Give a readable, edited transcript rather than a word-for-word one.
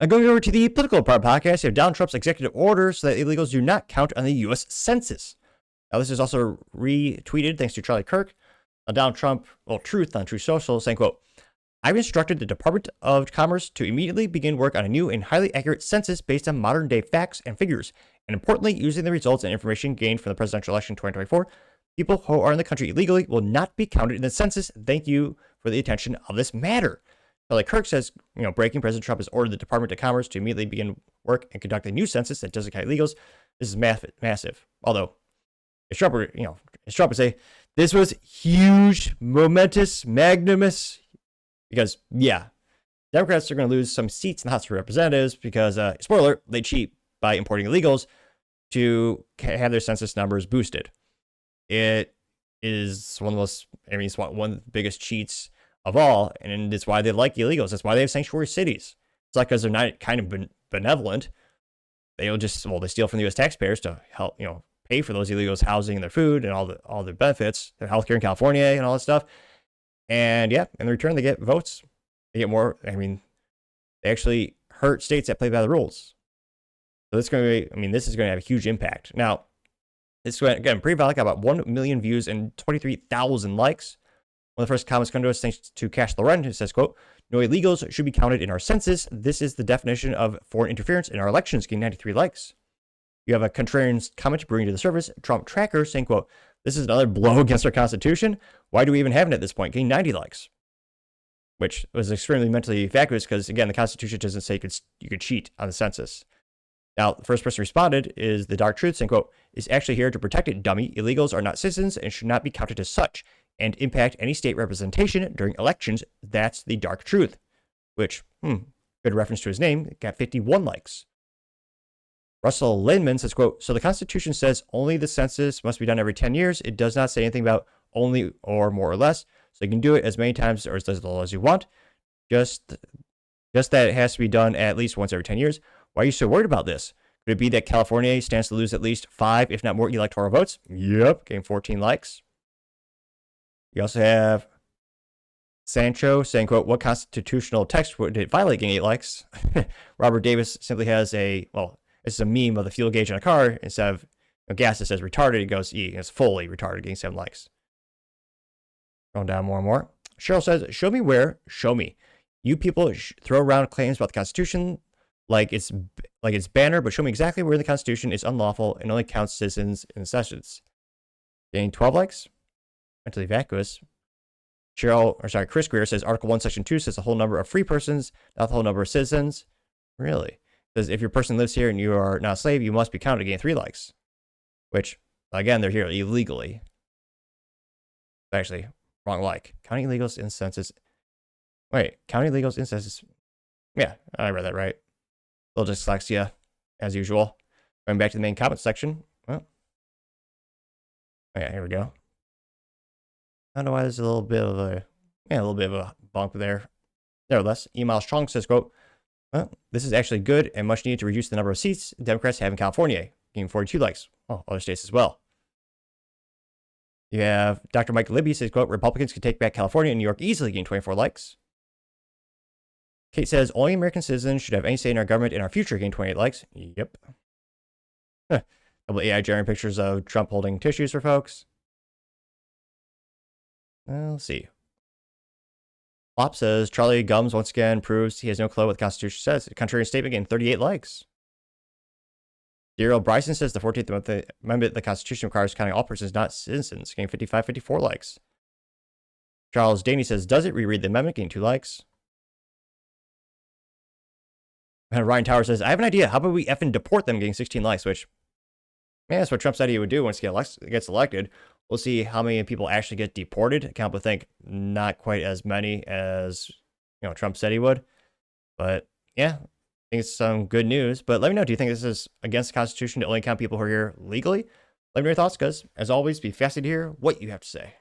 Going over to the political part podcast, you have Donald Trump's executive order so that illegals do not count on the U.S. Census. Now, this is also retweeted thanks to Charlie Kirk. Donald Trump, Truth on Truth Social, saying, quote, I've instructed the Department of Commerce to immediately begin work on a new and highly accurate census based on modern day facts and figures. And importantly, using the results and information gained from the presidential election 2024, people who are in the country illegally will not be counted in the census. Thank you for the attention of this matter. Charlie Kirk says, breaking President Trump has ordered the Department of Commerce to immediately begin work and conduct a new census that doesn't count illegals. This is massive. Although, as Trump would say, this was huge, momentous, magnanimous. Because, yeah, Democrats are going to lose some seats in the House of Representatives because, spoiler alert, they cheat by importing illegals to have their census numbers boosted. It is one of the most, it's one of the biggest cheats of all, and it's why they like illegals. That's why they have sanctuary cities. It's not because they're not kind of benevolent. They'll just, they steal from the U.S. taxpayers to help, pay for those illegals' housing and their food and all their benefits, their healthcare in California and all that stuff. And yeah, in return, they get votes. They get more. They actually hurt states that play by the rules. So this is going to be, this is going to have a huge impact. Now, this went, again, pretty valid, got about 1 million views and 23,000 likes. One of the first comments come to us thanks to Cash Loren, who says, quote, no illegals should be counted in our census. This is the definition of foreign interference in our elections, getting 93 likes. You have a contrarian comment bringing to the surface, Trump Tracker, saying, quote, this is another blow against our Constitution. Why do we even have it at this point? Getting 90 likes. Which was extremely mentally vacuous because, again, the Constitution doesn't say you could cheat on the census. Now, the first person responded is the Dark Truth, saying, quote, is actually here to protect it, dummy. Illegals are not citizens and should not be counted as such and impact any state representation during elections. That's the Dark Truth. Which, good reference to his name, got 51 likes. Russell Lindman says, quote, so the Constitution says only the census must be done every 10 years. It does not say anything about only or more or less. So you can do it as many times or as little as you want. Just that it has to be done at least once every 10 years. Why are you so worried about this? Could it be that California stands to lose at least 5, if not more, electoral votes? Yep, getting 14 likes. You also have Sancho saying, quote, what constitutional text would it violate, getting 8 likes? Robert Davis simply has it's a meme of the fuel gauge on a car. Instead of gas that says retarded, it goes E. It's fully retarded, getting 7 likes. Going down more and more. Cheryl says, show me where. Show me. You people throw around claims about the Constitution like it's banner, but show me exactly where the Constitution is unlawful and only counts citizens in sessions. Getting 12 likes. Mentally vacuous. Chris Greer says Article 1, Section 2 says the whole number of free persons, not the whole number of citizens. Really? Says if your person lives here and you are not a slave, you must be counted, getting 3 likes. Which, again, they're here illegally. Actually, wrong like. Counting illegals in census. Wait, counting illegals in census. Yeah, I read that right. A little dyslexia, as usual. Going back to the main comment section. Well, yeah, here we go. I don't know why there's a little bit of a bump there. Nevertheless, Email Strong says, quote, well, this is actually good and much needed to reduce the number of seats Democrats have in California, getting 42 likes. Oh, other states as well. You have Dr. Mike Libby says, quote, Republicans can take back California and New York easily, getting 24 likes. Kate says, only American citizens should have any say in our government in our future, getting 28 likes. Yep. Couple of AI generating pictures of Trump holding tissues for folks. Let's see. Flop says, Charlie Gums once again proves he has no clue what the Constitution says. Contrary statement, getting 38 likes. Daryl Bryson says the 14th Amendment of the Constitution requires counting all persons, not citizens, getting 54 likes. Charles Daney says, does it reread the amendment, getting 2 likes. And Ryan Tower says, I have an idea. How about we effing deport them, getting 16 likes, which, man, that's what Trump said he would do once he gets elected. We'll see how many people actually get deported. I can't but think not quite as many as Trump said he would. But yeah, I think it's some good news. But let me know, do you think this is against the Constitution to only count people who are here legally? Let me know your thoughts, because as always, be fascinated to hear what you have to say.